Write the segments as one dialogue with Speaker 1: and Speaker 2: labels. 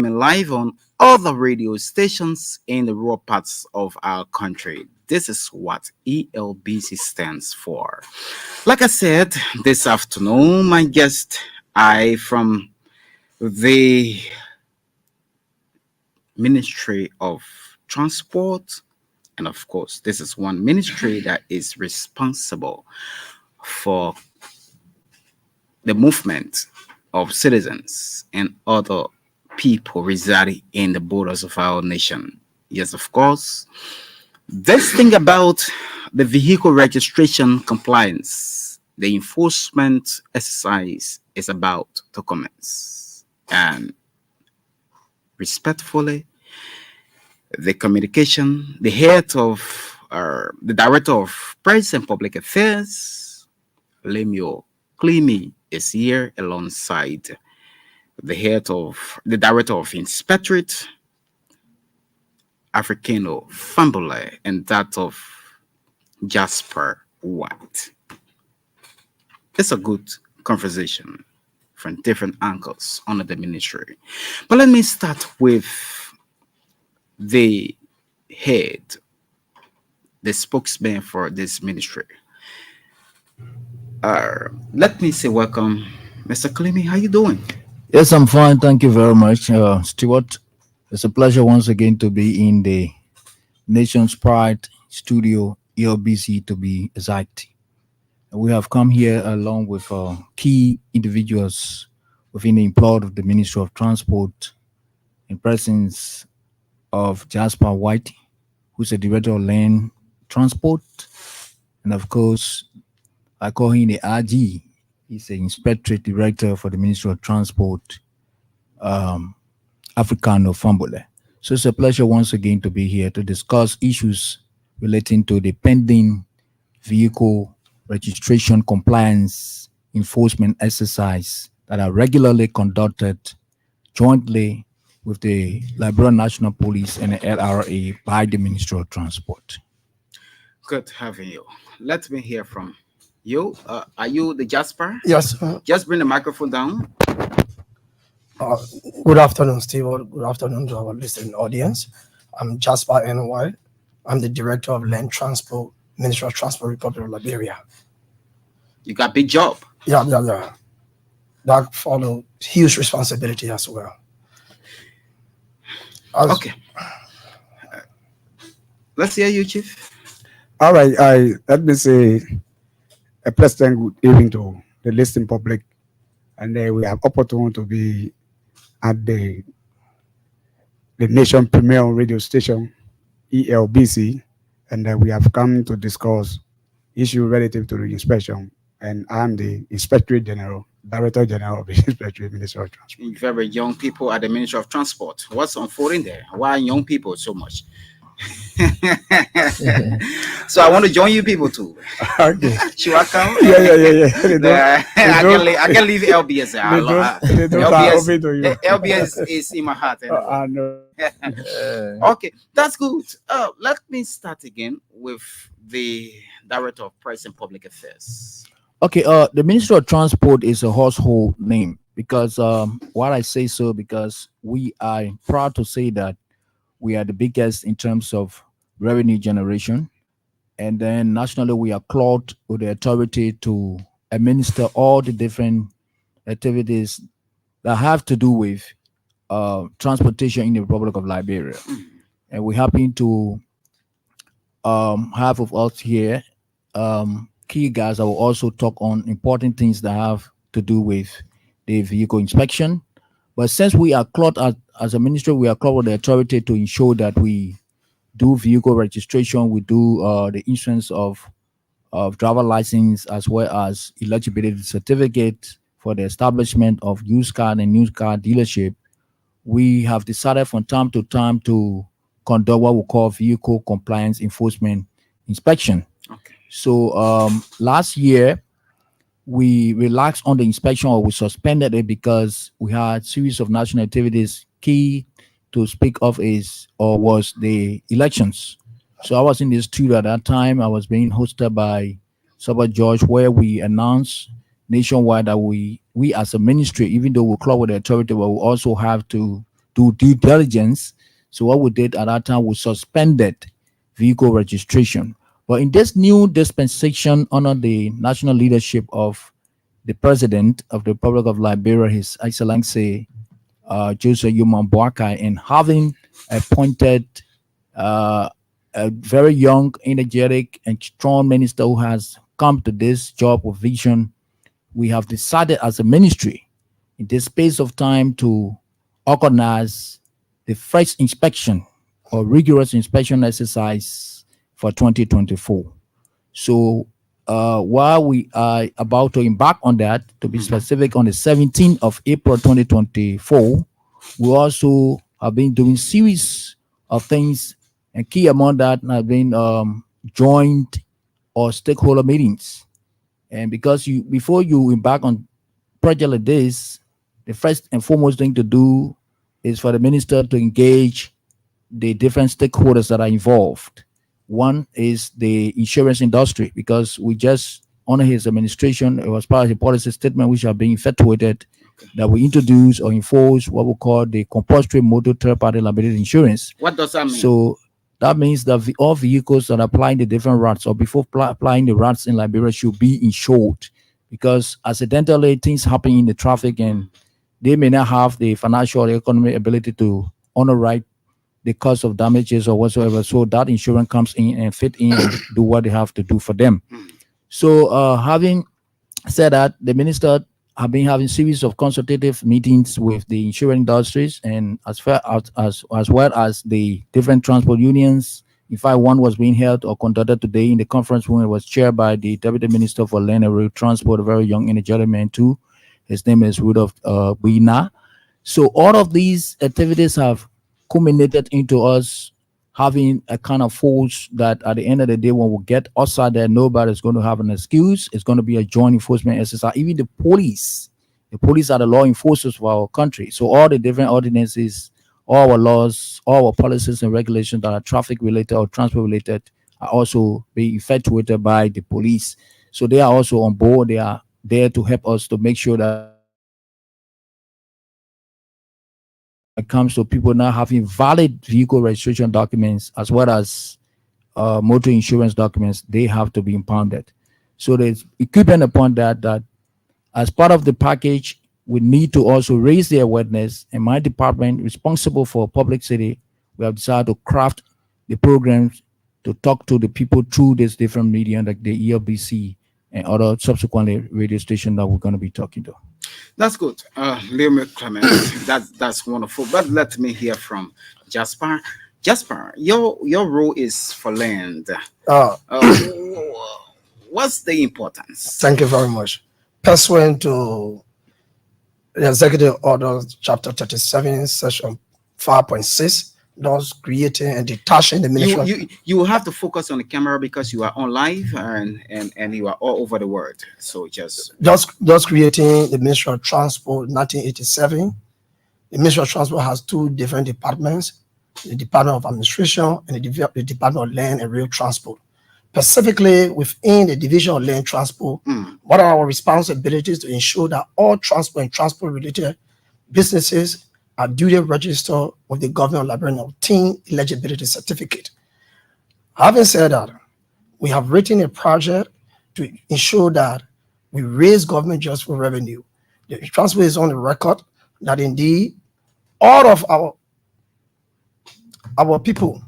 Speaker 1: live on other radio stations in the rural parts of our country. This is what ELBC stands for. Like I said, this afternoon, my guest, I from the Ministry of Transport, and of course, this is one ministry that is responsible for the movement of citizens and other people residing in the borders of our nation. Yes, of course. This thing about the vehicle registration compliance, the enforcement exercise is about to commence. And respectfully, the head of the director of press and public affairs, Lemio Klimi, is here alongside the director of inspectorate, Africano Fambule, and that of Jasper White. It's a good conversation from different angles under the ministry. But let me start with the head, the spokesman for this ministry. Let me say welcome, Mr. Klimi. How you doing?
Speaker 2: Yes, I'm fine. Thank you very much, Stewart. It's a pleasure once again to be in the Nation's Pride Studio, ELBC to be exact. We have come here along with key individuals within the employ of the Ministry of Transport in presence of Jasper White, who's the Director of Land Transport. And of course, I call him the RG. He's the Inspectorate Director for the Ministry of Transport, Africano Fambule. So it's a pleasure once again to be here to discuss issues relating to the pending vehicle registration compliance enforcement exercise that are regularly conducted jointly with the Liberian National Police and the LRA by the Ministry of Transport.
Speaker 1: Good having you. Let me hear from you. Are you the Jasper?
Speaker 3: Yes.
Speaker 1: Just bring the microphone down.
Speaker 3: Uh, Good afternoon, Steve. Good afternoon to our listening audience. I'm Jasper NY. I'm the Director of Land Transport, Ministry of Transport, Republic of Liberia.
Speaker 1: You got big job.
Speaker 3: Yeah. That follow huge responsibility as well.
Speaker 1: Okay. Let's hear you, Chief.
Speaker 4: All right, let me say a pleasant good evening to the listening public, and we have opportunity to be at the nation premier radio station, ELBC, and we have come to discuss issue relative to the inspection. And I'm the Inspectorate General, Director General of the Inspectorate Ministry of Transport.
Speaker 1: Very young people at the Ministry of Transport. What's unfolding there? Why young people so much? So I want to join you people too.
Speaker 4: Okay.
Speaker 1: Should I come?
Speaker 4: Yeah.
Speaker 1: I can leave LBS.
Speaker 4: They don't are open to you.
Speaker 1: LBS is in my heart. Anyway.
Speaker 4: I know.
Speaker 1: Okay, that's good. Let me start again with the Director of Press and Public Affairs.
Speaker 2: Okay, the Ministry of Transport is a household name because why I say so, because we are proud to say that we are the biggest in terms of revenue generation. And then nationally, we are clothed with the authority to administer all the different activities that have to do with transportation in the Republic of Liberia. And we happen to have with us here key guys that will also talk on important things that have to do with the vehicle inspection. But since we are clothed as a ministry, we are clothed with the authority to ensure that we do vehicle registration, we do the issuance of driver license as well as eligibility certificate for the establishment of used car and new car dealership. We have decided from time to time to conduct what we call vehicle compliance enforcement inspection.
Speaker 1: Okay.
Speaker 2: So last year we relaxed on the inspection, or we suspended it because we had series of national activities. Key to speak of was the elections. So I was in the studio at that time. I was being hosted by Sabah George, where we announced nationwide that we as a ministry, even though we club with the authority, but we also have to do due diligence. So what we did at that time, we suspended vehicle registration. But in this new dispensation under the national leadership of the President of the Republic of Liberia, His Excellency Joseph Yuman Boakai, and having appointed a very young, energetic, and strong minister who has come to this job with vision, we have decided as a ministry in this space of time to organize the first inspection or rigorous inspection exercise for 2024. So while we are about to embark on that, to be specific, on the 17th of April 2024, we also have been doing series of things, and key among that have been joint or stakeholder meetings. And because before you embark on project like this, the first and foremost thing to do is for the minister to engage the different stakeholders that are involved. One is the insurance industry, because we just, under his administration, it was part of the policy statement which are being effectuated, that we introduce or enforce what we call the compulsory motor third-party liability insurance.
Speaker 1: What does that mean?
Speaker 2: So that means that all vehicles that are applying the different routes or before applying the routes in Liberia should be insured, because accidentally things happen in the traffic and they may not have the financial or economic ability to underwrite the cost of damages or whatsoever. So that insurance comes in and fit in and do what they have to do for them. So having said that, the minister have been having series of consultative meetings with the insurance industries and as well as the different transport unions. In fact, one was being held or conducted today in the conference room. It was chaired by the Deputy Minister for Land and Rail Transport, a very young energetic man too. His name is Rudolph Buina. So all of these activities have culminated into us having a kind of force that at the end of the day, when we get outside there, nobody's going to have an excuse. It's going to be a joint enforcement exercise. Even the police are the law enforcers for our country. So all the different ordinances, all our laws, all our policies and regulations that are traffic related or transport related are also being effectuated by the police. So they are also on board. They are there to help us to make sure that it comes to people now having valid vehicle registration documents as well as motor insurance documents, they have to be impounded. So there's equipment upon that as part of the package, we need to also raise the awareness. And my department responsible for public safety, we have decided to craft the programs to talk to the people through this different media like the ELBC and other subsequently radio station that we're going to be talking to.
Speaker 1: That's good. Leomy Clement, that's wonderful. But let me hear from Jasper. Jasper, your role is for land. What's the importance?
Speaker 3: Thank you very much. Pursuant to the Executive Order, Chapter 37, Section 5.6, thus creating and detaching the ministry.
Speaker 1: You have to focus on the camera because you are on live and you are all over the world. So just
Speaker 3: creating the Ministry of Transport 1987. The Ministry of Transport has two different departments, the Department of Administration and the Department of Land and Rail Transport. Specifically within the Division of Land Transport, what are our responsibilities to ensure that all transport and transport related businesses are duly registered with the government of Liberia and obtain eligibility certificate. Having said that, we have written a project to ensure that we raise government just for revenue. The transport is on the record that indeed all of our people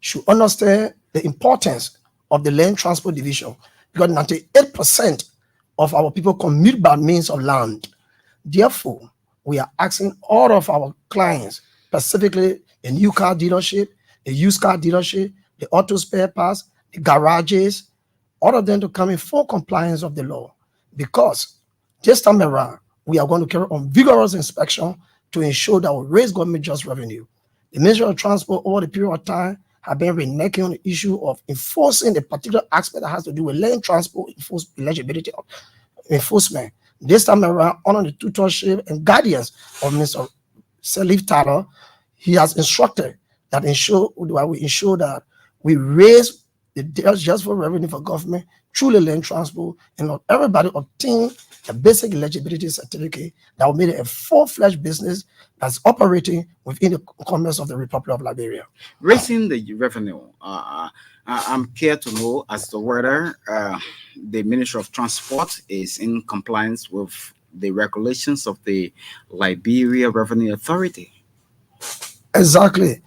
Speaker 3: should understand the importance of the land transport division, because 98% of our people commute by means of land. Therefore, we are asking all of our clients, specifically a new car dealership, a used car dealership, the auto spare parts, the garages, all of them to come in full compliance of the law. Because this time around, we are going to carry on vigorous inspection to ensure that we raise government just revenue. The Ministry of Transport over the period of time have been reneging on the issue of enforcing the particular aspect that has to do with land transport eligibility of enforcement. This time around, under the tutorship and guidance of Mr. Salif Tyler, he has instructed that we ensure that we raise the just for revenue for government through the land transport, and not everybody obtain a basic eligibility certificate that will make it a full-fledged business that's operating within the commerce of the Republic of Liberia.
Speaker 1: Raising the revenue. I'm care to know as to whether the Ministry of Transport is in compliance with the regulations of the Liberia Revenue Authority.
Speaker 3: Exactly.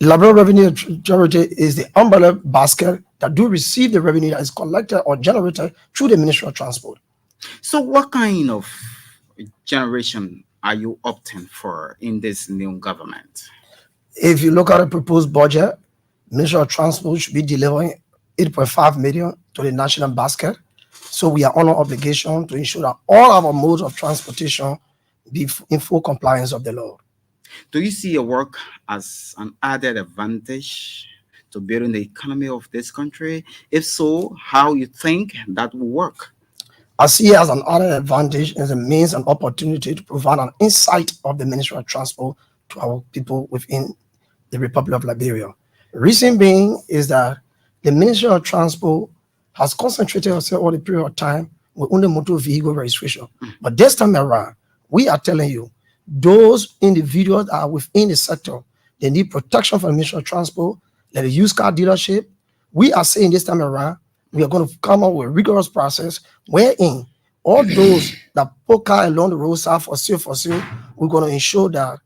Speaker 3: Liberia Revenue Authority is the umbrella basket that do receive the revenue that is collected or generated through the Ministry of Transport.
Speaker 1: So, what kind of generation are you opting for in this new government?
Speaker 3: If you look at the proposed budget, Ministry of Transport should be delivering 8.5 million to the national basket. So we are on an obligation to ensure that all our modes of transportation be in full compliance of the law.
Speaker 1: Do you see your work as an added advantage to building the economy of this country? If so, how you think that will work?
Speaker 3: I see it as an added advantage as a means and opportunity to provide an insight of the Ministry of Transport to our people within the Republic of Liberia. Reason being is that the Ministry of Transport has concentrated itself all the period of time with only motor vehicle registration. But this time around, we are telling you, those individuals that are within the sector, they need protection from the Ministry of Transport, like the used car dealership. We are saying this time around, we are going to come up with a rigorous process wherein all those that put car along the roadside for sale, we're going to ensure that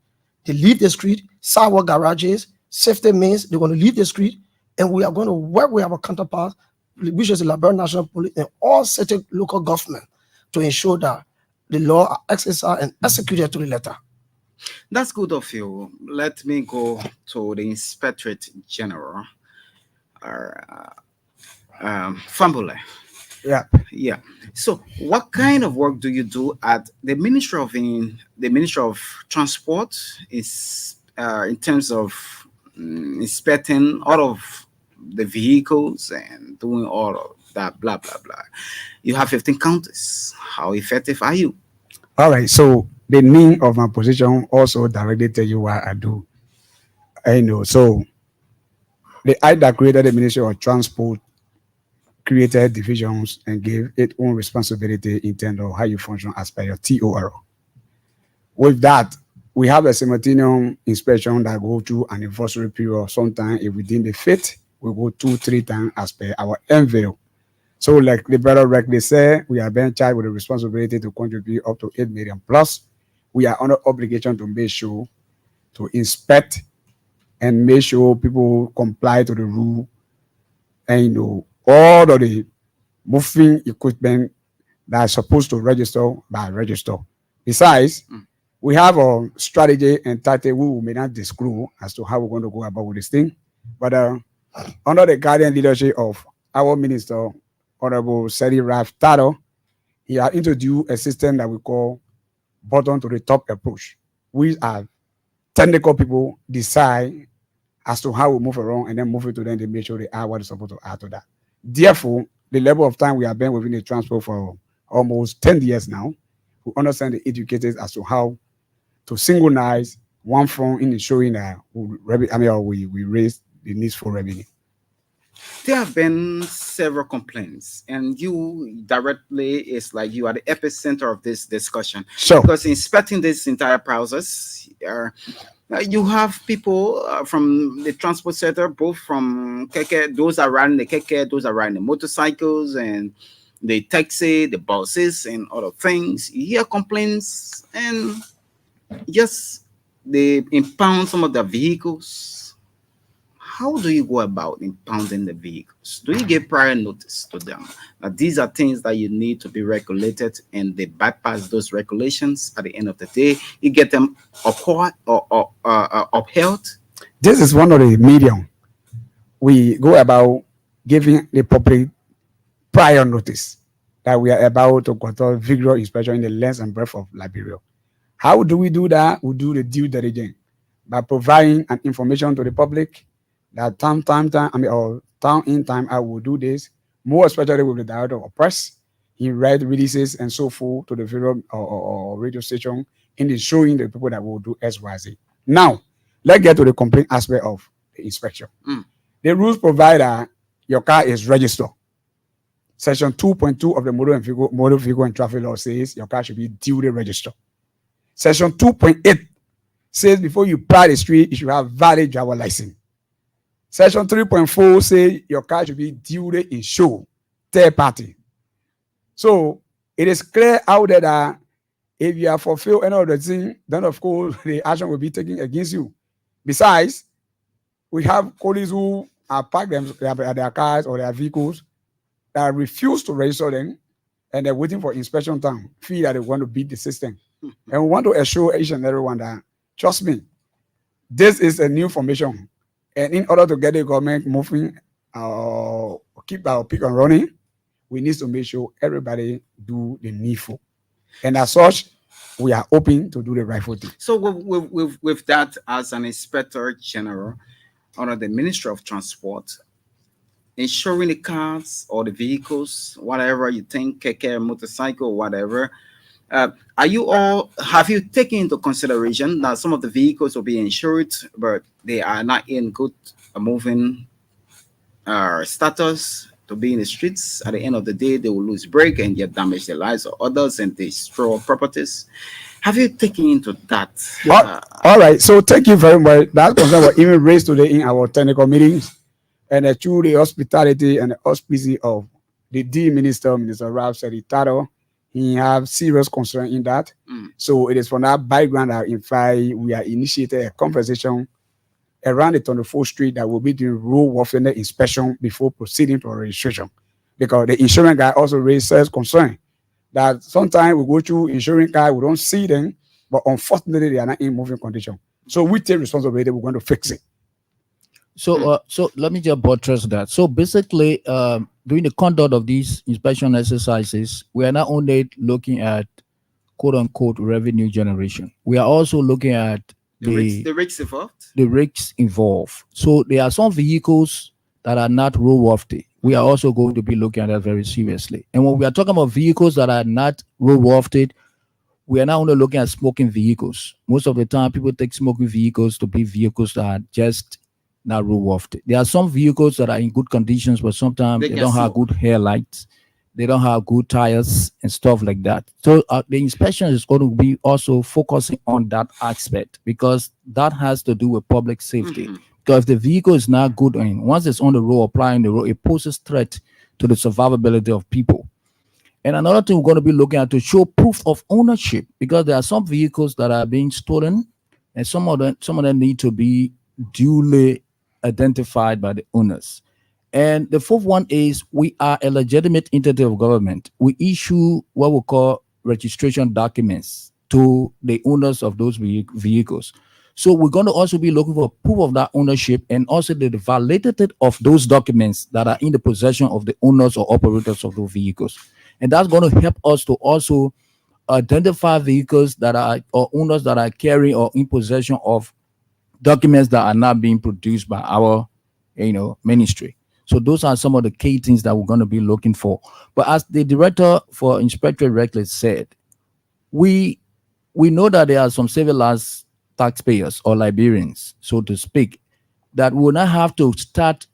Speaker 3: they leave the street, sidewalk garages, safety means they're going to leave the street, and we are going to work with our counterparts, which is the Liberia National Police and all certain local government, to ensure that the law are exercised and executed to the letter.
Speaker 1: That's good of you. Let me go to the Inspectorate General, Fambule. Yeah. So, what kind of work do you do at the Ministry of Transport? Is in terms of inspecting all of the vehicles and doing all of that, blah blah blah. You have 15 counties. How effective are you?
Speaker 4: All right. So the name of my position also directly tell you what I do. I know. So the I that created the Ministry of Transport created divisions and gave its own responsibility in terms of how you function as per your TOR. With that, we have a simultaneous inspection that go through an anniversary period. Sometimes, if we deem the fit, we go 2-3 times as per our envelope. So, like the brother rightly said, we are being charged with the responsibility to contribute up to 8 million plus. We are under obligation to make sure to inspect and make sure people comply to the rule, and all of the moving equipment that are supposed to register by register. Besides, we have a strategy and title we may not disclose as to how we're going to go about with this thing. But under the guidance leadership of our minister, Honorable Seri Raf Taro, he has introduced a system that we call bottom to the top approach. We are technical people decide as to how we move around and then move it to them to make sure they are what is supposed to add to that. Therefore, the level of time we have been within the transport for almost 10 years now, we understand the educators as to how to synchronize one form in ensuring that we raise the needs for revenue.
Speaker 1: There have been several complaints, and you directly is like you are the epicenter of this discussion.
Speaker 4: So,
Speaker 1: because inspecting this entire process, you have people from the transport sector, both from keke, those are riding the keke, those are riding the motorcycles, and the taxi, the buses, and other things. You hear complaints, and yes, they impound some of the vehicles. How do you go about impounding the vehicles? Do you give prior notice to them that these are things that you need to be regulated, and they bypass those regulations? At the end of the day, you get them upheld.
Speaker 4: This is one of the medium we go about giving the public prior notice that we are about to conduct vigorous inspection in the length and breadth of Liberia. How do we do that? We do the due diligence by providing an information to the public that time, I will do this, more especially with the director of press. He write releases and so forth to the various radio station in the showing the people that will do XYZ. Now, let's get to the complaint aspect of the inspection. The rules provide that your car is registered. Section 2.2 of the Motor Vehicle and Traffic Law says your car should be duly registered. Section 2.8 says before you ply the street, you should have valid driver license. Section 3.4 says your car should be duly insured, third party. So it is clear out there that if you have fulfilled any of the things, then of course the action will be taken against you. Besides, we have colleagues who are parked their cars or their vehicles that refuse to register them, and they're waiting for inspection time, feel that they want to beat the system. And we want to assure each and everyone that, trust me, this is a new formation. And in order to get the government moving, keep our peak on running, we need to make sure everybody do the needful. And as such, we are open to do the rightful thing.
Speaker 1: So with that, as an Inspector General under the Ministry of Transport, insuring the cars or the vehicles, whatever you think, keke, motorcycle, whatever, have you taken into consideration that some of the vehicles will be insured, but they are not in good moving status to be in the streets? At the end of the day, they will lose brake and get damage the lives of others and destroy properties. Have you taken into that?
Speaker 4: All right. So thank you very much. That concern was even raised today in our technical meetings, and through the hospitality and the auspices of the D Minister, Minister Ralph Seritado, he have serious concern in that. So it is from that background that in fact we are initiated a conversation around the 24th Street that will be doing road warfare inspection before proceeding to registration. Because the insurance guy also raised such concern that sometimes we go through insurance guy, we don't see them, but unfortunately they are not in moving condition. So we take responsibility, we're going to fix it.
Speaker 2: So so let me just buttress that. So basically, during the conduct of these inspection exercises, we are not only looking at quote unquote revenue generation, we are also looking at
Speaker 1: the risks involved.
Speaker 2: The risks involved. So there are some vehicles that are not roadworthy. We are also going to be looking at that very seriously. And when we are talking about vehicles that are not roadworthy, we are not only looking at smoking vehicles. Most of the time, people take smoking vehicles to be vehicles that are just not roadworthy. There are some vehicles that are in good conditions, but sometimes they don't have good headlights. They don't have good tires and stuff like that. So the inspection is going to be also focusing on that aspect because that has to do with public safety. Because if the vehicle is not good, and once it's on the road, applying the road, it poses threat to the survivability of people. And another thing we're going to be looking at to show proof of ownership, because there are some vehicles that are being stolen, and some of them need to be duly identified by the owners. And the fourth one is we are a legitimate entity of government. We issue what we call registration documents to the owners of those vehicles. So we're going to also be looking for proof of that ownership and also the validity of those documents that are in the possession of the owners or operators of those vehicles. And that's going to help us to also identify vehicles that are or owners that are carrying or in possession of documents that are not being produced by our ministry. So those are some of the key things that we're going to be looking for. But as the director for Inspectorate Reckless said, we know that there are some civilized taxpayers or Liberians, so to speak, that will not have to start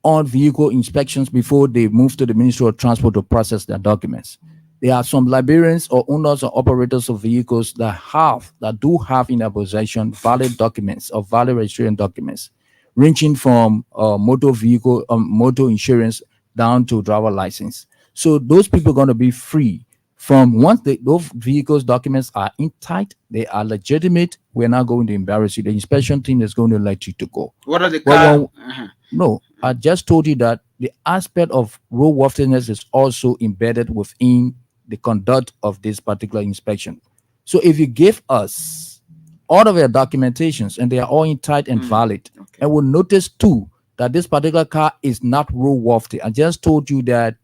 Speaker 2: on vehicle inspections before they move to the Ministry of Transport to process their documents. There are some Liberians or owners or operators of vehicles that do have in their possession valid documents or valid registration documents, ranging from motor vehicle, motor insurance down to driver license. So those people are going to be free from once those vehicles documents are intact, they are legitimate. We're not going to embarrass you. The inspection team is going to let you to go.
Speaker 1: What are the
Speaker 2: No, I just told you that the aspect of roadworthiness is also embedded within the conduct of this particular inspection. So if you give us all of your documentations and they are all intact and valid, and we'll notice too that this particular car is not roadworthy. I just told you that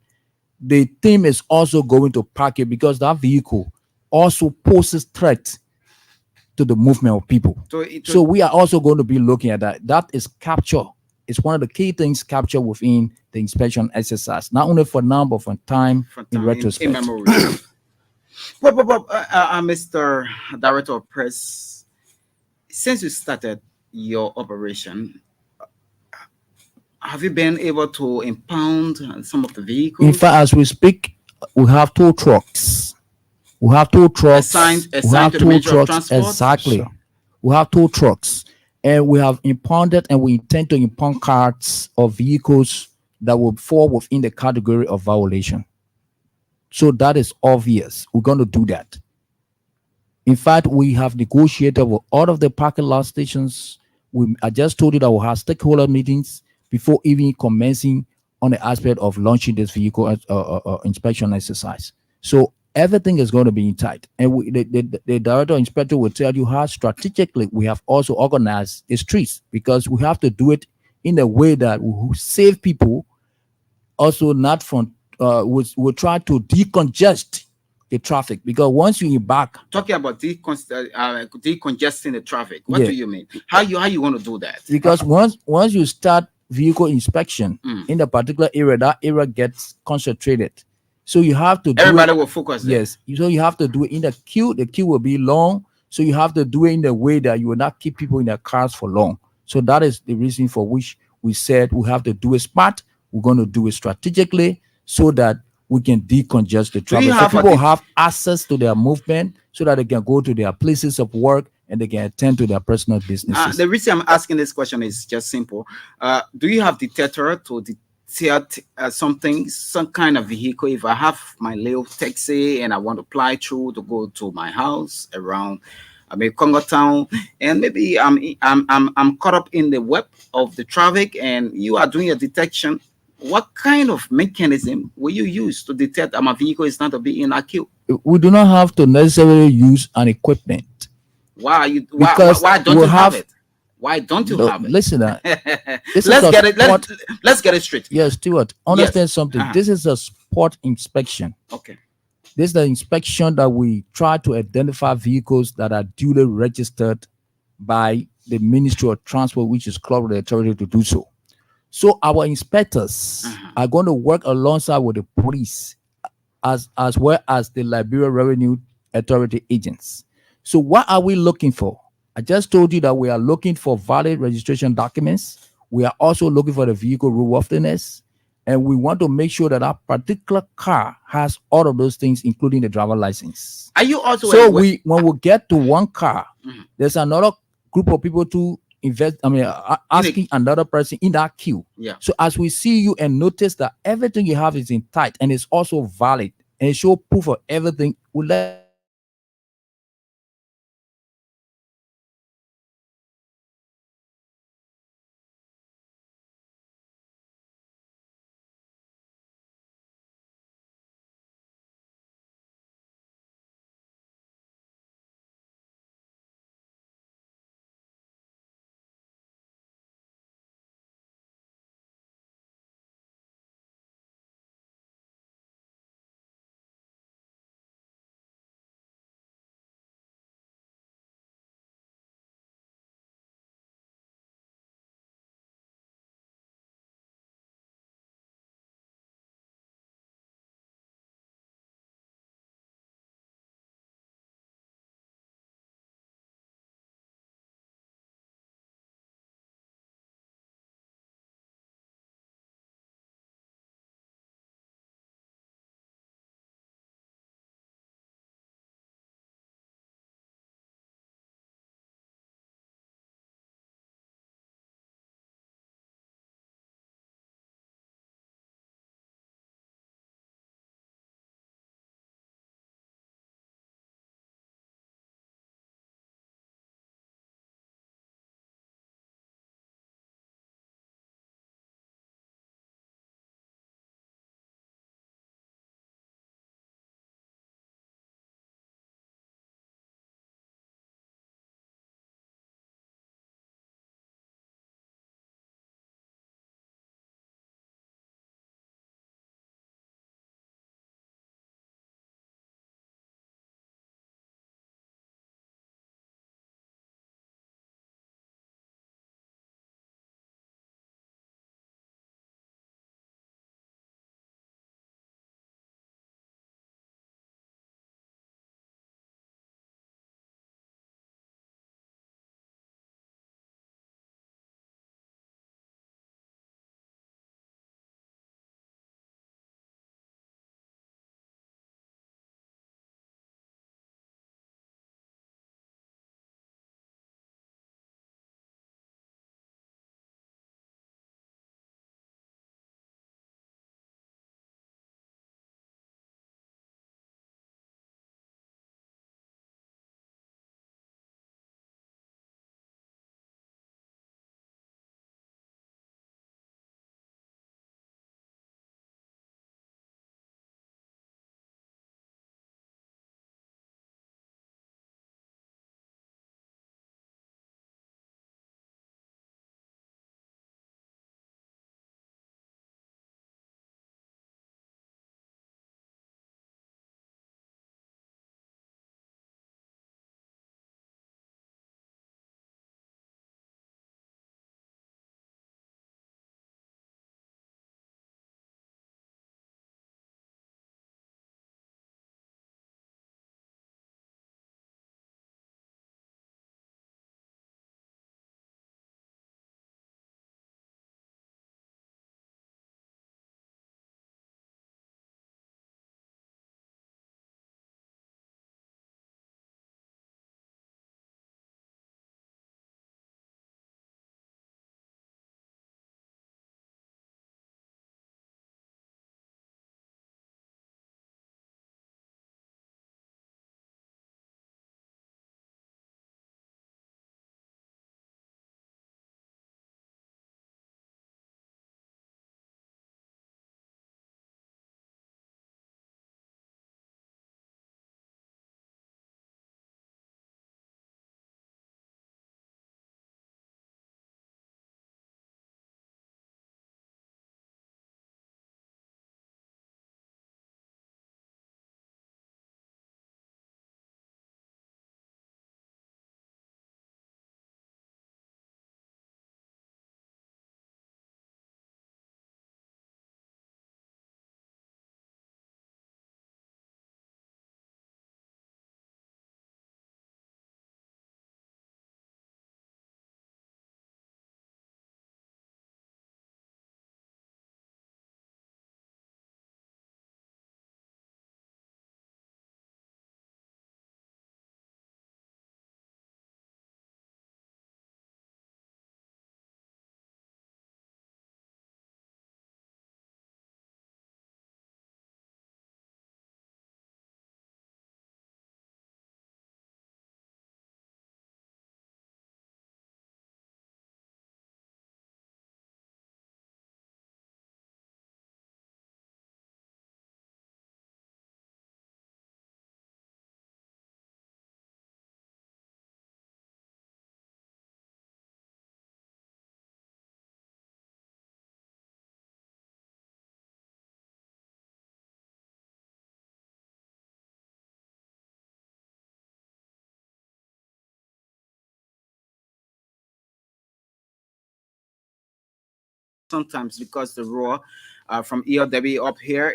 Speaker 2: the team is also going to park it because that vehicle also poses threat to the movement of people. So we are also going to be looking at that. That is capture. It's one of the key things captured within the inspection exercise, not only for now, but for time in retrospect.
Speaker 1: In memory. Mr. Director of Press, since you started your operation, have you been able to impound some of the
Speaker 2: In
Speaker 1: vehicles
Speaker 2: fact, as we speak, we have tow trucks. We have tow trucks. We
Speaker 1: assigned
Speaker 2: have
Speaker 1: to the
Speaker 2: tow
Speaker 1: Ministry of
Speaker 2: trucks.
Speaker 1: Transport?
Speaker 2: Exactly. We have tow trucks. And we have impounded and we intend to impound cars or vehicles that will fall within the category of violation. So that is obvious. We're going to do that. In fact, we have negotiated with all of the parking lot stations. I just told you that we'll have stakeholder meetings before even commencing on the aspect of launching this vehicle inspection exercise. So everything is going to be in tight. And the director inspector will tell you how strategically we have also organized the streets, because we have to do it in a way that will save people, also not from, we'll try to decongest the traffic, because once you embark,
Speaker 1: Talking about decongesting the traffic. What
Speaker 2: yeah,
Speaker 1: do you mean? How you want to do that?
Speaker 2: because once you start vehicle inspection
Speaker 1: Mm.
Speaker 2: in a particular area, that area gets concentrated. So you have to do
Speaker 1: Everybody
Speaker 2: it.
Speaker 1: will focus there.
Speaker 2: Yes, so you have to do it in the queue. The queue will be long, so you have to do it in the way that you will not keep people in their cars for long. So that is the reason for which we said we have to do it smart. We're going to do it strategically so that we can decongest the traffic, so
Speaker 1: have a
Speaker 2: people
Speaker 1: de-
Speaker 2: have access to their movement, so that they can go to their places of work and they can attend to their personal businesses.
Speaker 1: The reason I'm asking this question is just simple. Do you have detector to detect something, some kind of vehicle? If I have my little taxi and I want to fly through to go to my house around, I mean, Congo Town, and maybe I'm caught up in the web of the traffic, and you are doing a detection. What kind of mechanism will you use to detect that my vehicle is not to be in a queue?
Speaker 2: We do not have to necessarily use an equipment, because
Speaker 1: Why don't
Speaker 2: we'll
Speaker 1: you have
Speaker 2: have,
Speaker 1: it? Why don't you
Speaker 2: no,
Speaker 1: have it?
Speaker 2: listen, this is
Speaker 1: let's
Speaker 2: a
Speaker 1: get it.
Speaker 2: sport.
Speaker 1: Let's get it straight.
Speaker 2: Yes, Stuart,
Speaker 1: Yes.
Speaker 2: understand something.
Speaker 1: Uh-huh.
Speaker 2: This is a sport inspection.
Speaker 1: Okay.
Speaker 2: This is the inspection that we try to identify vehicles that are duly registered by the Ministry of Transport, which is close to the authority to do so. So our inspectors are going to work alongside with the police, as well as the Liberia Revenue Authority agents. So what are we looking for? I just told you that we are looking for valid registration documents. We are also looking for the vehicle roadworthiness, and we want to make sure that our particular car has all of those things, including the driver license.
Speaker 1: Are you also
Speaker 2: So
Speaker 1: aware-
Speaker 2: when we get to one car,
Speaker 1: Mhm.
Speaker 2: there's another group of people to invest. I mean, asking another person in that queue.
Speaker 1: Yeah.
Speaker 2: So as we see you and notice that everything you have is in tight and it's also valid and it show proof of everything, we let
Speaker 1: sometimes because the road from ELW up here,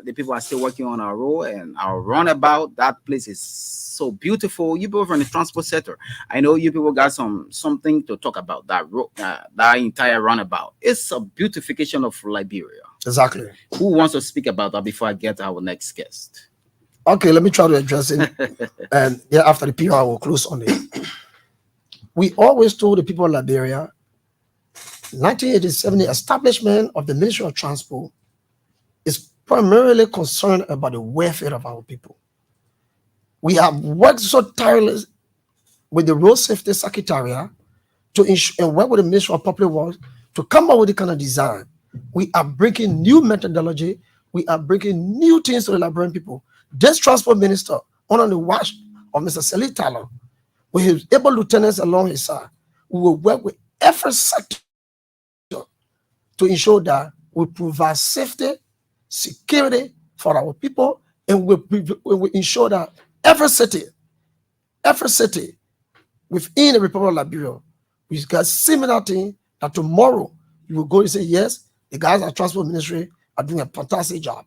Speaker 1: the people are still working on our road and our runabout. That place is so beautiful. You people from the transport sector, I know you people got something to talk about that road, that entire runabout. It's a beautification of Liberia.
Speaker 3: Exactly.
Speaker 1: Who wants to speak about that before I get our next guest?
Speaker 3: Okay, let me try to address it. And yeah, after the PR, I will close on it. We always told the people of Liberia, 1987, the establishment of the Ministry of Transport is primarily concerned about the welfare of our people. We have worked so tirelessly with the Road Safety Secretariat to ensure and work with the Ministry of Public Works to come up with the kind of design. We are bringing new methodology. We are bringing new things to the Liberian people. This transport minister, under the watch of Mr. Sally Tyler, with his able lieutenants along his side, we will work with every sector to ensure that we provide safety, security for our people, and we ensure that every city within the Republic of Liberia, we got similar thing that tomorrow you will go and say, yes, the guys at Transport Ministry are doing a fantastic job.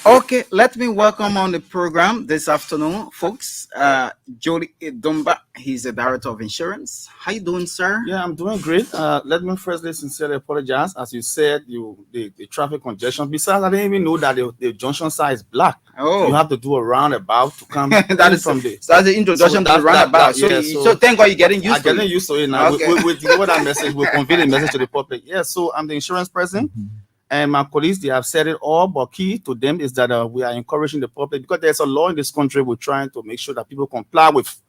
Speaker 1: Okay, let me welcome on the program this afternoon, folks. Jody Dumba, he's the director of insurance. How you doing, sir?
Speaker 5: Yeah, I'm doing great. Let me firstly sincerely apologize. As you said, the traffic congestion. Besides, I didn't even know that the junction side is black.
Speaker 1: Oh,
Speaker 5: You have to do a roundabout to come
Speaker 1: that is
Speaker 5: from the.
Speaker 1: so that's the introduction to the runabout.
Speaker 5: So
Speaker 1: Thank God you're getting used
Speaker 5: I'm
Speaker 1: to
Speaker 5: getting
Speaker 1: it.
Speaker 5: used to it now.
Speaker 1: Okay.
Speaker 5: We deliver that message. We convey the message to the public. Yeah, so I'm the insurance person. And my colleagues, they have said it all, but key to them is that we are encouraging the public because there's a law in this country we're trying to make sure that people comply with.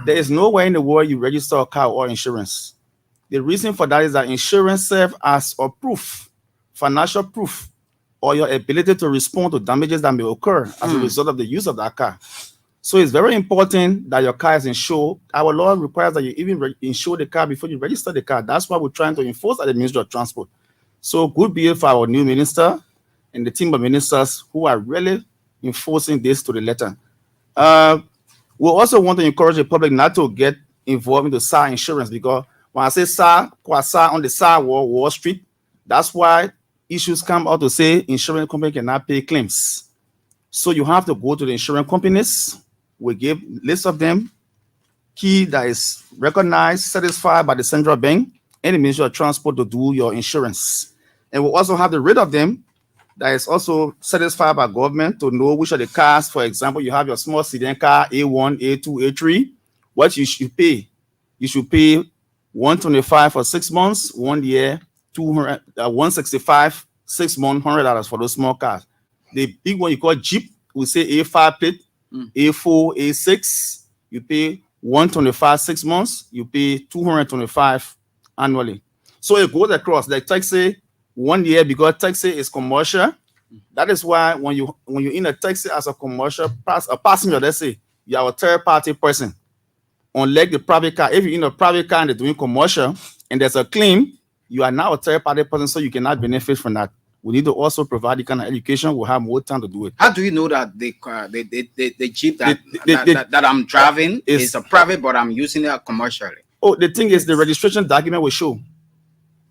Speaker 5: There is nowhere in the world you register a car or insurance. The reason for that is that insurance serves as a proof, financial proof, or your ability to respond to damages that may occur as a result of the use of that car. So it's very important that your car is insured. Our law requires that you even insure the car before you register the car. That's why we're trying to enforce at the Ministry of Transport. So good be it for our new minister and the team of ministers who are really enforcing this to the letter. We also want to encourage the public not to get involved in the SAR insurance because when I say SAR on the SAR Wall Street, that's why issues come out to say insurance company cannot pay claims. So you have to go to the insurance companies. We give lists of them, key that is recognized, satisfied by the central bank and the Ministry of Transport to do your insurance. And we also have the rate of them that is also satisfied by government to know which are the cars. For example, you have your small sedan car, A1, A2, A3. What you should pay? You should pay $125 for 6 months, 1 year, $165, 6 months, $100 for those small cars. The big one you call Jeep, we say A5 plate, A4, A6. You pay $125 6 months. You pay $225 annually. So it goes across like taxi 1 year because taxi is commercial. That is why when you're in a taxi as a commercial a passenger, let's say you are a third party person. Unlike the private car, if you're in a private car and they're doing commercial and there's a claim, you are now a third party person, so you cannot benefit from that. We need to also provide the kind of education. We'll have more time to do it.
Speaker 1: How do you know that the Jeep that I'm driving is a private, but I'm using it commercially?
Speaker 5: Oh, the thing is, the registration document will show.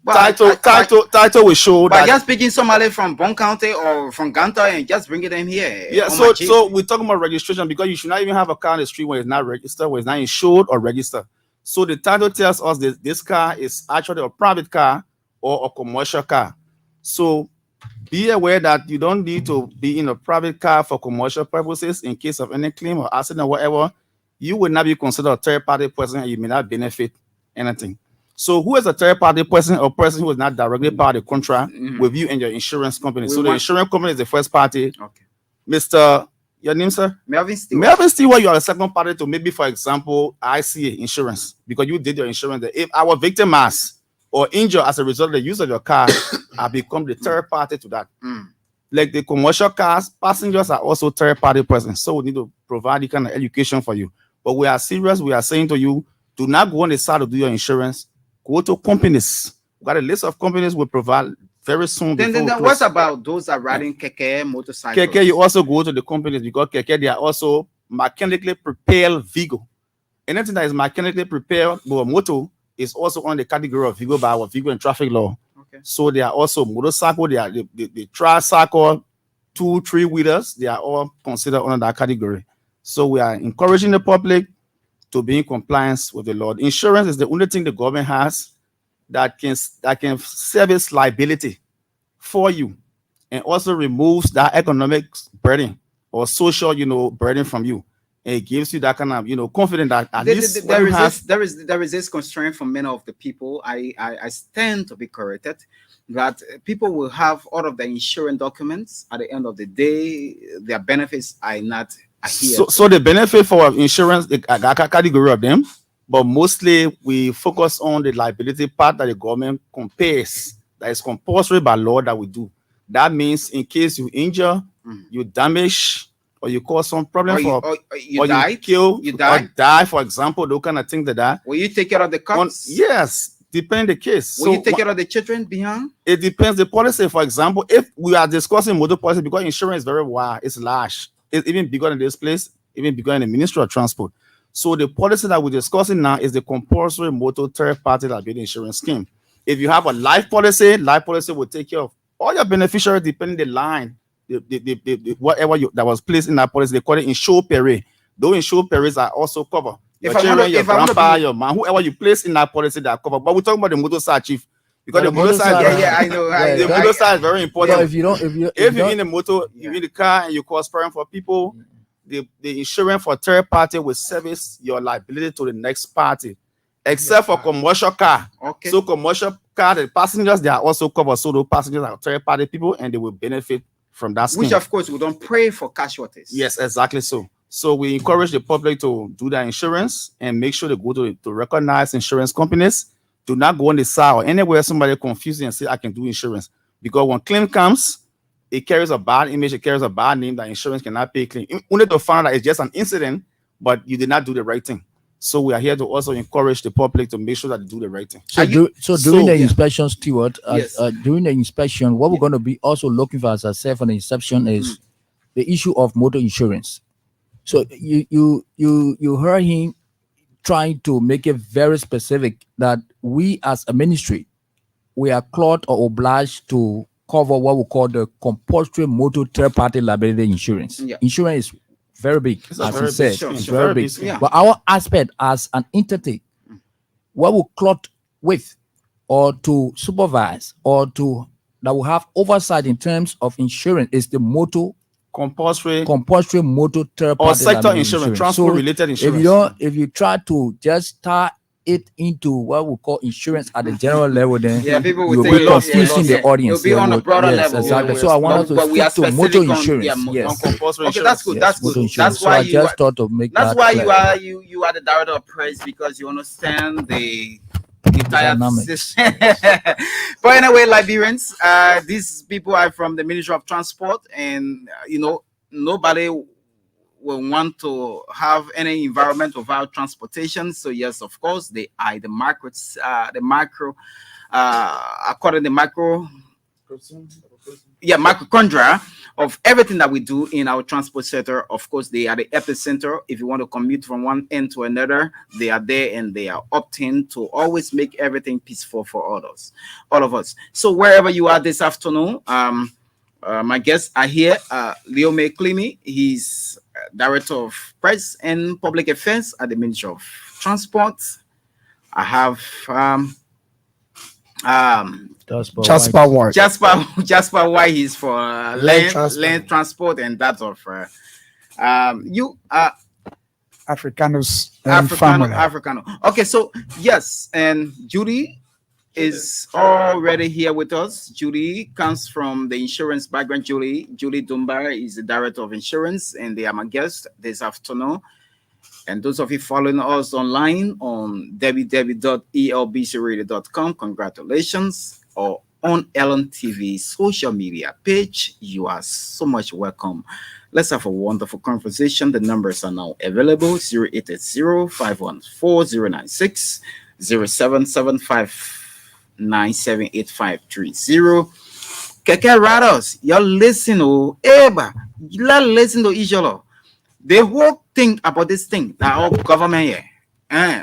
Speaker 1: Well,
Speaker 5: Title will show
Speaker 1: but
Speaker 5: that.
Speaker 1: just picking somebody from Bon County or from Ganta and just bringing them here.
Speaker 5: Yeah, so we're talking about registration because you should not even have a car on the street when it's not registered, when it's not insured or registered. So the title tells us that this car is actually a private car or a commercial car. So be aware that you don't need to be in a private car for commercial purposes in case of any claim or accident or whatever. You will not be considered a third-party person and you may not benefit anything. So who is a third-party person or person who is not directly part of the contract with you and your insurance company? So the insurance company is the first party. Okay. Mr. Your name, sir?
Speaker 1: Melvin Stewart.
Speaker 5: Melvin Stewart, you are the second party to maybe, for example, ICA insurance because you did your insurance. If our victim has or injured as a result of the use of your car, I become the third party to that. Like the commercial cars, passengers are also third-party persons. So we need to provide the kind of education for you. But we are serious. We are saying to you, do not go on the side to do your insurance. Go to companies. We got a list of companies we provide very soon.
Speaker 1: Then what about those that are riding keke, motorcycles?
Speaker 5: Keke, you also go to the companies because keke, they are also mechanically prepared vehicle. Anything that is mechanically prepared with a motor, is also on the category of vehicle by our vehicle and traffic law.
Speaker 1: Okay.
Speaker 5: So they are also motorcycle, they are the tricycle, 2-3 wheelers, they are all considered under that category. So we are encouraging the public to be in compliance with the law. Insurance is the only thing the government has that can service liability for you, and also removes that economic burden or social, burden from you. And it gives you that kind of, confidence that at least
Speaker 1: there is this constraint from many of the people. I stand to be corrected that people will have all of the insurance documents. At the end of the day, their benefits are not here.
Speaker 5: So the benefit for insurance, the category of them, but mostly we focus on the liability part that the government compares, that is compulsory by law that we do. That means in case you injure, you damage, or you cause some problem,
Speaker 1: you die,
Speaker 5: you kill,
Speaker 1: you die.
Speaker 5: or die, for example, those kind of things like that.
Speaker 1: Will you take care of the costs?
Speaker 5: Yes, depending the case.
Speaker 1: Will you take care of the children behind?
Speaker 5: It depends the policy. For example, if we are discussing motor policy, because insurance is very wide, it's large. It's even bigger in this place, even bigger in the Ministry of Transport. So the policy that we're discussing now is the compulsory motor third-party liability insurance scheme. If you have a life policy will take care of all your beneficiaries depending the line, the whatever that was placed in that policy. They call it insured period. Those insured periods are also covered. Your children, your grandpa, your man, whoever you place in that policy, they are covered. But we're talking about the motor side, chief. Because the motor side,
Speaker 1: I know.
Speaker 5: The motor side is very important.
Speaker 2: If you're
Speaker 5: in the motor, you're in the car and you cause problem for people, the insurance for third party will service your liability to the next party, except for commercial car.
Speaker 1: Okay.
Speaker 5: So commercial car, the passengers, they are also covered. So those passengers are third party people and they will benefit from that scheme.
Speaker 1: Which of course we don't pray for casualties.
Speaker 5: Yes, exactly so. So we encourage the public to do their insurance and make sure they go to recognized insurance companies. Do not go on the side or anywhere somebody confused and say I can do insurance. Because when claim comes, it carries a bad image, it carries a bad name that insurance cannot pay claim. Only to find out that it's just an incident, but you did not do the right thing. So we are here to also encourage the public to make sure that they do the right thing.
Speaker 2: So during the inspection, Stewart,
Speaker 1: Yes.
Speaker 2: during the inspection, what we're going to be also looking for, as I said from the inception, is the issue of motor insurance. So you heard him trying to make it very specific that we as a ministry, we are called or obliged to cover what we call the compulsory motor third-party liability insurance.
Speaker 1: Yeah.
Speaker 2: Insurance is very big,
Speaker 5: It's a
Speaker 2: as
Speaker 5: very
Speaker 2: he said.
Speaker 5: big scheme.
Speaker 2: It's
Speaker 5: It's
Speaker 2: very
Speaker 5: very
Speaker 2: big.
Speaker 5: big scheme.
Speaker 1: Yeah.
Speaker 2: But our aspect as an entity, what we clot with, or to supervise, or to that will have oversight in terms of insurance is the compulsory motor third
Speaker 5: or
Speaker 2: party
Speaker 5: sector
Speaker 2: liability
Speaker 5: insurance, transport related insurance.
Speaker 2: If you try to just tie it into what we call insurance at the general level, then
Speaker 1: People will
Speaker 2: you'll
Speaker 1: take
Speaker 2: be
Speaker 1: loss,
Speaker 2: confusing the audience.
Speaker 1: You'll be on a broader
Speaker 2: Yes,
Speaker 1: level.
Speaker 2: exactly.
Speaker 5: Yeah,
Speaker 2: So I want us
Speaker 1: but we are
Speaker 2: to stick to
Speaker 1: specific
Speaker 2: motor
Speaker 1: on-
Speaker 2: insurance.
Speaker 1: yeah,
Speaker 2: Yes.
Speaker 5: on compulsory
Speaker 1: Okay,
Speaker 5: insurance.
Speaker 1: that's good.
Speaker 2: Yes,
Speaker 1: That's
Speaker 2: motor
Speaker 1: good.
Speaker 2: insurance.
Speaker 1: That's
Speaker 2: So
Speaker 1: why
Speaker 2: I
Speaker 1: you
Speaker 2: just
Speaker 1: are,
Speaker 2: thought to make
Speaker 1: that's
Speaker 2: that
Speaker 1: why
Speaker 2: clear.
Speaker 1: you are the director of press, because you understand the entire
Speaker 2: Dynamics.
Speaker 1: system. But anyway, Liberians, these people are from the Ministry of Transport, and nobody will want to have any environment without transportation. So yes, of course, they are the macro, according to microchondria of everything that we do in our transport sector. Of course, they are the epicenter. If you want to commute from one end to another, they are there, and they are opting to always make everything peaceful for others, all of us. So wherever you are this afternoon, my guests are here. Leo Meklimi, he's Director of Press and Public Affairs at the Ministry of Transport. I have
Speaker 3: Jasper Ward.
Speaker 1: Jasper White, he's for
Speaker 3: Land transport.
Speaker 1: land transport, and that of
Speaker 4: Africanus and family.
Speaker 1: Africano. Okay, so yes, and Judy is already here with us. Judy comes from the insurance background. Julie Dunbar is the Director of Insurance, and they are my guest this afternoon. And those of you following us online on www.elbcradio.com, congratulations. Or on LNTV social media page, you are so much welcome. Let's have a wonderful conversation. The numbers are now available: 0880-514-096, 0775-978530. Keke Rados, you're listening to Eba. You listen to each other. The whole thing about this thing, that our government here,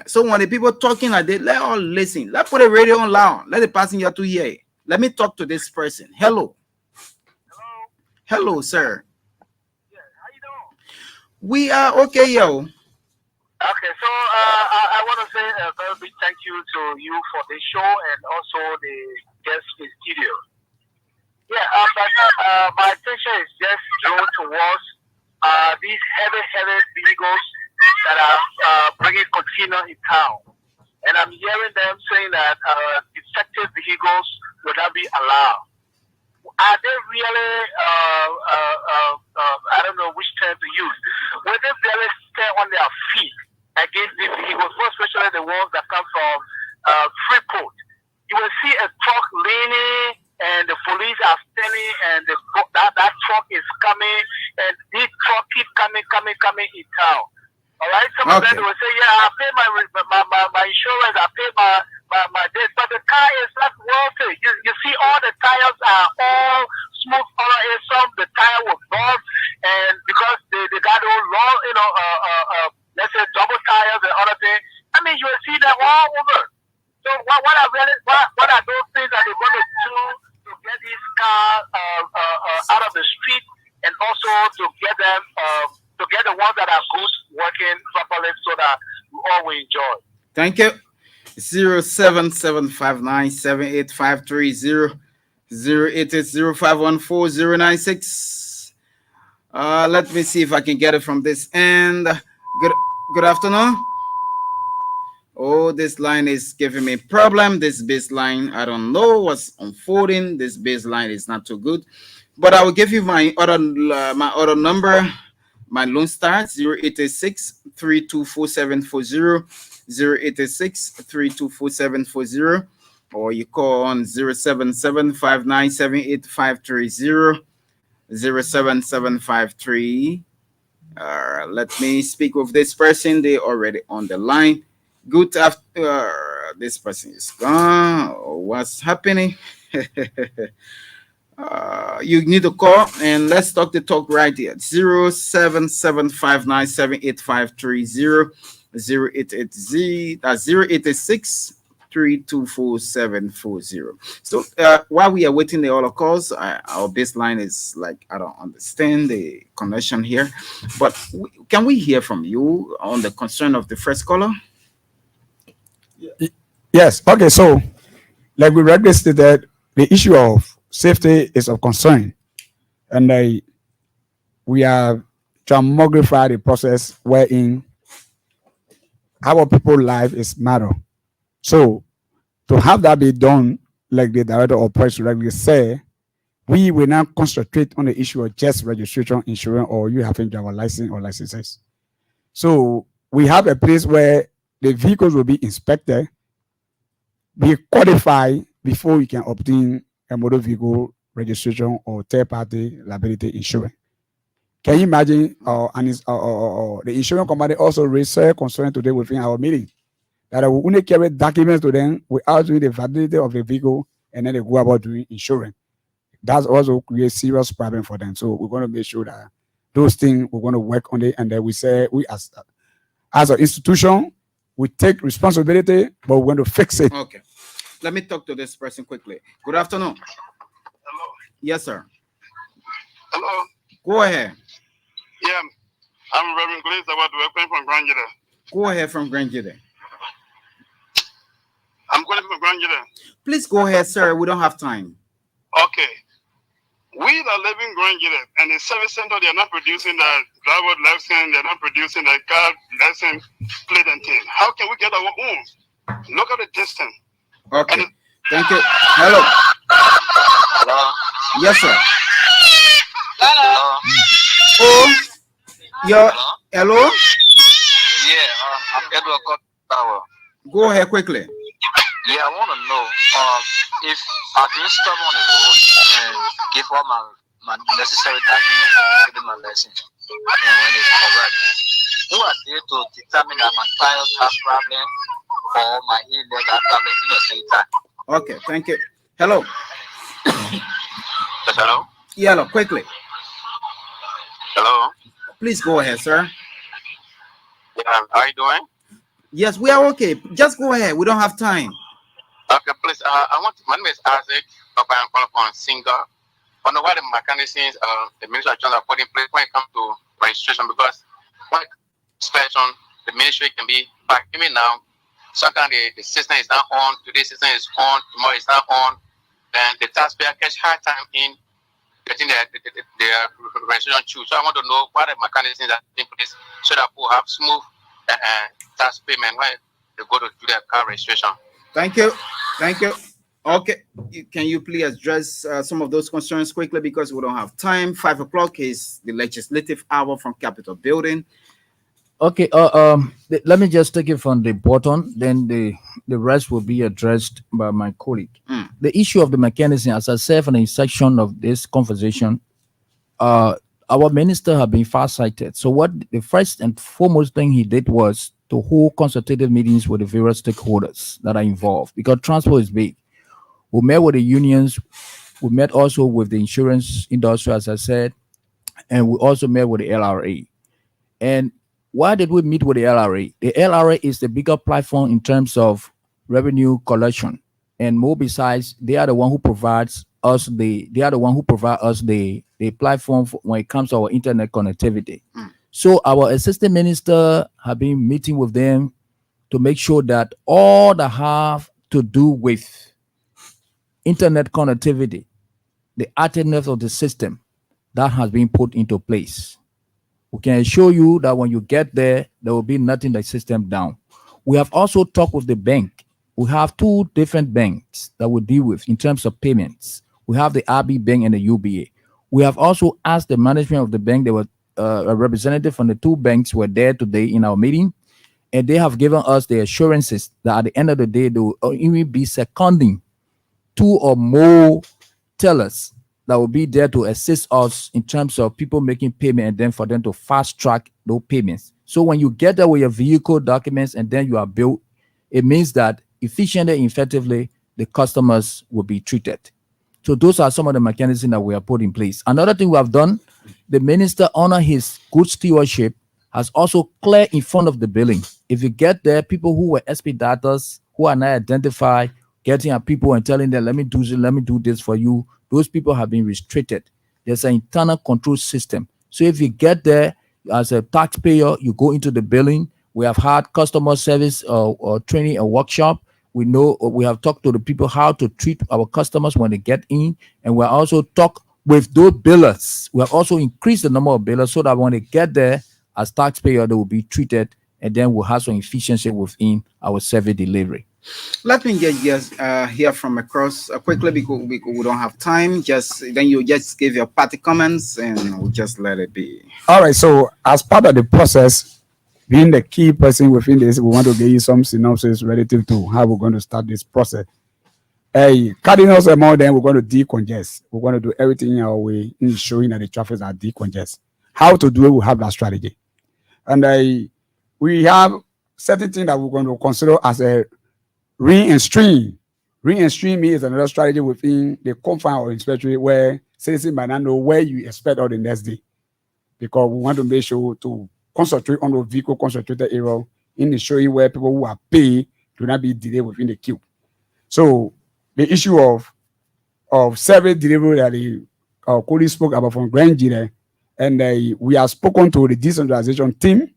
Speaker 1: So when the people talking like that, let all listen. Let's put the radio on loud. Let the passenger to hear. Let me talk to this person. Hello. Hello, sir.
Speaker 6: How you doing?
Speaker 1: We are okay, yo.
Speaker 6: Okay, so I want to say a very big thank you to you for the show and also the guest in studio. Yeah, my attention is just drawn towards these heavy vehicles that are bringing container in town. And I'm hearing them saying that defective vehicles will not be allowed. Are they really, I don't know which term to use, will they really stand on their feet against these vehicles, especially the ones that come from Freeport? You will see a truck leaning and the police are standing and that truck is coming and this truck keep coming in town. All right, some of them will say, yeah, I pay my insurance, I pay my debt, but the car is not worth it. You see, all the tires are all smooth. Some the tire will burst, and because they got all long, let's say double tires and other things. I mean, you will see them all over. So what are those things that they're going to do to get these cars out of the street, and also to get them to get the ones that are good working properly so that we all will enjoy.
Speaker 1: Thank you. 07759785300 08805140996. Let me see if I can get it from this end. Good afternoon. Oh, this line is giving me problem. This baseline, I don't know what's unfolding. This baseline is not too good, but I will give you my other number. My loan starts 086-324740, 086-324740, or you call on 077-5978-530, 07753. Let me speak with this person. They already on the line. Good after. This person is gone. What's happening? You need to call and let's talk the talk right here. 07759785300, 088Z, that's 086-324740. So while we are waiting the other calls, our baseline is like, I don't understand the connection here, but can we hear from you on the concern of the first caller?
Speaker 4: Yes. Okay. So, like we regularly stated, the issue of safety is of concern, and we are trying to modify the process wherein our people's life is matter. So, to have that be done, like the director of press regularly say, we will not concentrate on the issue of just registration, insurance, or you having driver license or licenses. So, we have a place where the vehicles will be inspected, be qualified before we can obtain a motor vehicle registration or third-party liability insurance. Can you imagine? The insurance company also raised concern today within our meeting that we only carry documents to them without doing the validity of the vehicle, and then they go about doing insurance. That's also create serious problem for them. So we're going to make sure that those things we're going to work on it, and then we say we as an institution we take responsibility, but we're going to fix it.
Speaker 1: Okay. Let me talk to this person quickly. Good afternoon.
Speaker 6: Hello.
Speaker 1: Yes, sir.
Speaker 6: Hello.
Speaker 1: Go ahead.
Speaker 6: Yeah, I'm Reverend Glaze about to work from Grand Jide.
Speaker 1: Go ahead from Grand Jide.
Speaker 6: I'm calling from Grand Jide.
Speaker 1: Please go ahead, sir. We don't have time.
Speaker 6: Okay. We that live in Grand Jide and the service center, they are not producing the driver license, they're not producing the car license plate and thing. How can we get our own? Look at the distance.
Speaker 1: Okay. Thank you. Hello.
Speaker 6: Hello.
Speaker 1: Yes, sir.
Speaker 6: Hello.
Speaker 1: Oh, hello?
Speaker 6: Yeah, I'm Edward Tower.
Speaker 1: Go ahead quickly.
Speaker 6: Yeah, I want to know if I've been stop on the road and give all my necessary documents, give my license, and when it's correct, who are there to determine that my tires have problem or my illegal problem in the same time?
Speaker 1: Okay, thank you. Hello.
Speaker 6: Yes, hello?
Speaker 1: Hello, quickly.
Speaker 6: Hello?
Speaker 1: Please go ahead, sir.
Speaker 6: Yeah, how you doing?
Speaker 1: Yes, we are okay. Just go ahead. We don't have time.
Speaker 6: Okay, please. My name is Isaac. I'm calling from Singer. I know why the mechanisms the Ministry of Transport are put in place when it comes to registration, because when inspection, the ministry can be back. Even now, sometimes the system is not on. Today's system is on. Tomorrow it's not on. Then the taxpayer catch hard time in getting the registration through. So I want to know what the mechanisms are in place so that we'll have smooth tax payment when they go to do their car registration.
Speaker 1: Thank you. Thank you. Okay. Can you please address some of those concerns quickly, because we don't have time. 5 o'clock is the legislative hour from Capitol Building.
Speaker 2: Okay, let me just take it from the bottom, then the rest will be addressed by my colleague. The issue of the mechanism, as I said in the section of this conversation, our minister have been far-sighted. So what the first and foremost thing he did was to hold consultative meetings with the various stakeholders that are involved, because transport is big. We met with the unions, we met also with the insurance industry, as I said, and we also met with the LRA. And why did we meet with the LRA? The LRA is the bigger platform in terms of revenue collection, and more besides, they are the one who provides us the platform when it comes to our internet connectivity. So our assistant minister have been meeting with them to make sure that all that have to do with internet connectivity, the attentiveness of the system, that has been put into place. We can assure you that when you get there, there will be nothing that system down. We have also talked with the bank. We have 2 different banks that we deal with in terms of payments. We have the RB Bank and the UBA. We have also asked the management of the bank. There were a representative from the 2 banks were there today in our meeting, and they have given us the assurances that at the end of the day, they will even be seconding 2 or more tellers that will be there to assist us in terms of people making payment, and then for them to fast track those payments. So when you get there with your vehicle documents and then you are billed, it means that efficiently and effectively the customers will be treated. So those are some of the mechanisms that we have put in place. Another thing we have done, the minister, honor his good stewardship, has also cleared in front of the billing. If you get there, people who were expediters who are not identified, getting at people and telling them, let me do this for you, those people have been restricted. There's an internal control system. So if you get there as a taxpayer, you go into the billing. We have had customer service or training and workshop. We know, we have talked to the people how to treat our customers when they get in, and we also talk with those billers. We have also increased the number of billers so that when they get there as taxpayer, they will be treated, and then we'll have some efficiency within our service delivery.
Speaker 1: Let me just hear from across quickly, because we don't have time. Then you just give your party comments and we'll just let it be.
Speaker 4: All right. So as part of the process, being the key person within this, we want to give you some synopsis relative to how we're going to start this process. Cardinals and more, then we're going to decongest. We're going to do everything in our way in showing that the traffic are decongest. How to do it, we have that strategy. And we have certain things that we're going to consider as a ring and stream. Ring and stream is another strategy within the confine or inspection where citizens might not know where you expect on the next day, because we want to make sure to concentrate on the vehicle concentrated area in the showing where people who are paid do not be delayed within the queue. So the issue of service delivery that the colleague spoke about from Grand Gire, and we have spoken to the decentralization team,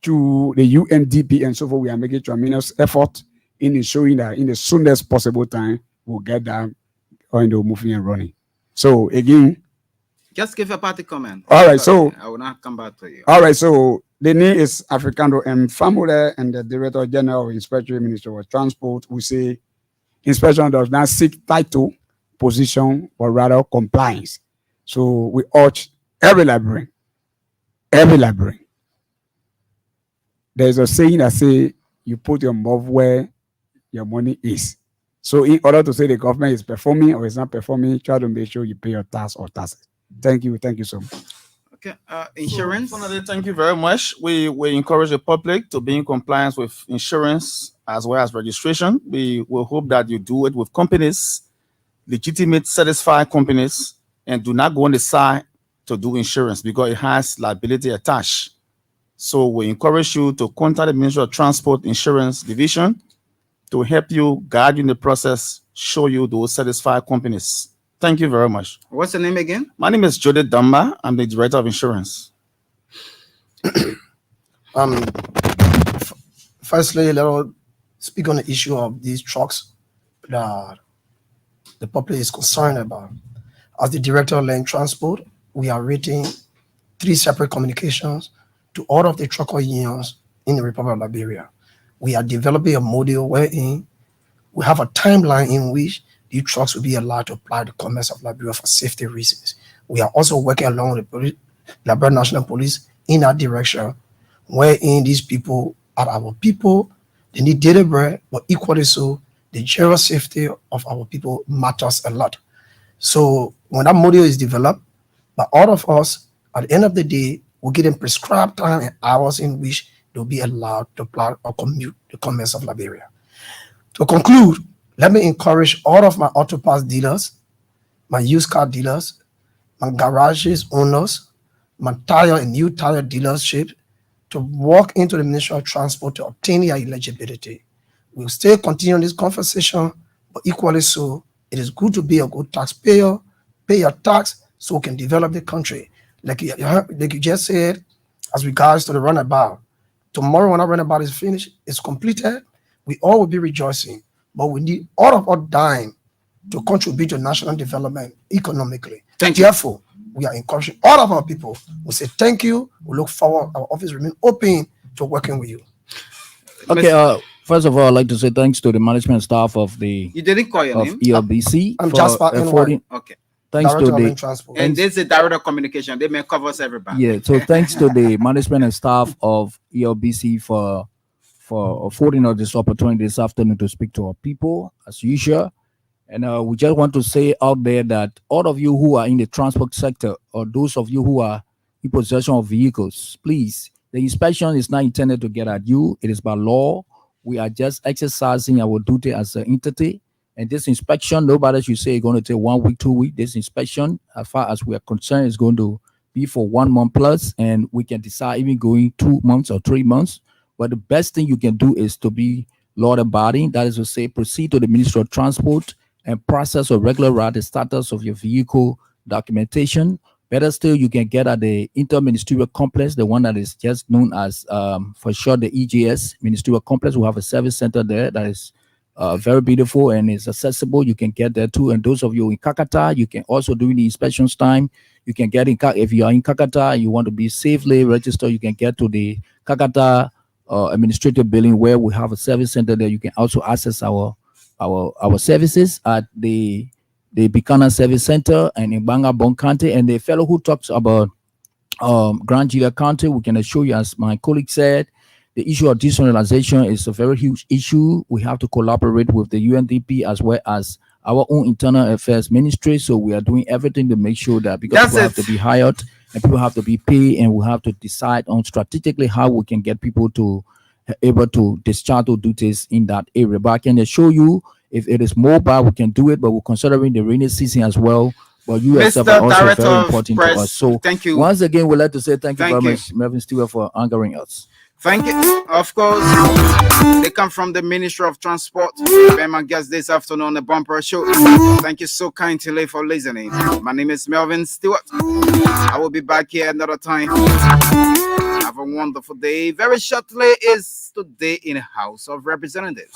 Speaker 4: to the UNDP and so forth. We are making tremendous effort in ensuring that in the soonest possible time we'll get that on the moving and running. So again,
Speaker 1: just give a party comment.
Speaker 4: All right, so
Speaker 1: I will not come back to you.
Speaker 4: All right, so the name is Africano M. Famule, and the Director General of Inspection Ministry of Transport. We say inspection does not seek title, position, but rather compliance. So we urge every librarian. There's a saying that say you put your mouth where your money is. So in order to say the government is performing or is not performing, try to make sure you pay your tax or taxes. Thank you so much.
Speaker 1: Okay, insurance.
Speaker 5: So, thank you very much. We encourage the public to be in compliance with insurance as well as registration. We will hope that you do it with companies, legitimate, satisfied companies, and do not go on the side to do insurance because it has liability attached. So we encourage you to contact the Ministry of Transport Insurance Division to help you, guide you in the process, show you those satisfied companies. Thank you very much.
Speaker 1: What's the name again?
Speaker 5: My name is Jody Damba. I'm the Director of Insurance.
Speaker 3: Firstly, let us speak on the issue of these trucks that the public is concerned about. As the Director of Land Transport, we are rating 3 separate communications to all of the trucker unions in the Republic of Liberia. We are developing a model wherein we have a timeline in which these trucks will be allowed to apply the commerce of Liberia for safety reasons. We are also working along with the Liberia National Police in that direction, wherein these people are our people. They need daily bread, but equally so, the general safety of our people matters a lot. So when that model is developed, by all of us, at the end of the day, we'll give them prescribed time and hours in which they'll be allowed to apply or commute the commerce of Liberia. To conclude, let me encourage all of my auto parts dealers, my used car dealers, my garages owners, my tire and new tire dealerships to walk into the Ministry of Transport to obtain their eligibility. We'll still continue this conversation, but equally so, it is good to be a good taxpayer, pay your tax so we can develop the country. Like you just said, as regards to the runabout, tomorrow when that runabout is finished, it's completed, we all will be rejoicing. But we need all of our dime to contribute to national development economically.
Speaker 1: Thank you.
Speaker 3: Therefore, we are encouraging all of our people. We say thank you. We look forward. Our office remain open to working with you.
Speaker 2: Okay. First of all, I'd like to say thanks to the management staff of the
Speaker 1: You didn't call your
Speaker 2: of
Speaker 1: name?
Speaker 2: ELBC.
Speaker 3: I'm
Speaker 2: for
Speaker 3: Jasper NY.
Speaker 2: affording.
Speaker 1: Okay.
Speaker 2: Thanks
Speaker 3: Director
Speaker 2: to
Speaker 3: of
Speaker 2: the
Speaker 3: Land Transport.
Speaker 1: And this is the direct of communication. They may cover everybody.
Speaker 2: Yeah, so thanks to the management and staff of ELBC for affording us this opportunity this afternoon to speak to our people as usual. And we just want to say out there that all of you who are in the transport sector or those of you who are in possession of vehicles, please, the inspection is not intended to get at you. It is by law. We are just exercising our duty as an entity. And this inspection, nobody should say it's going to take 1 week, 2 weeks. This inspection, as far as we are concerned, is going to be for 1 month plus, and we can decide even going 2 months or 3 months. But the best thing you can do is to be law-abiding. That is to say, proceed to the Ministry of Transport and process or regularize the status of your vehicle documentation. Better still, you can get at the Interministerial Complex, the one that is just known as, for short, the EJS Ministerial Complex. We have a service center there that is very beautiful and is accessible. You can get there too. And those of you in Kakata, you can also do the inspections time. You can get in, if you are in Kakata, you want to be safely registered, you can get to the Kakata administrative building where we have a service center there. You can also access our services at the Bikana Service Center and in Bangabong County. And the fellow who talks about Grand Julia County, we can assure you, as my colleague said, the issue of decentralization is a very huge issue. We have to collaborate with the UNDP as well as our own internal affairs ministry. So we are doing everything to make sure that, because people have to be hired and people have to be paid, and we have to decide on strategically how we can get people to able to discharge those duties in that area. But I can assure you, if it is mobile, we can do it, but we're considering the rainy season as well. But you yourself are also
Speaker 1: Director
Speaker 2: very
Speaker 1: of
Speaker 2: important
Speaker 1: Press,
Speaker 2: to us. So
Speaker 1: thank you.
Speaker 2: once again, we'd like to say thank you
Speaker 1: Thank
Speaker 2: very
Speaker 1: you.
Speaker 2: much, Melvin Stewart, for angering us.
Speaker 1: Thank you. Of course, they come from the Ministry of Transport. Being my guest this afternoon on the Bumper Show. Thank you so kindly for listening. My name is Melvin Stewart. I will be back here another time. Have a wonderful day. Very shortly is today in the House of Representatives.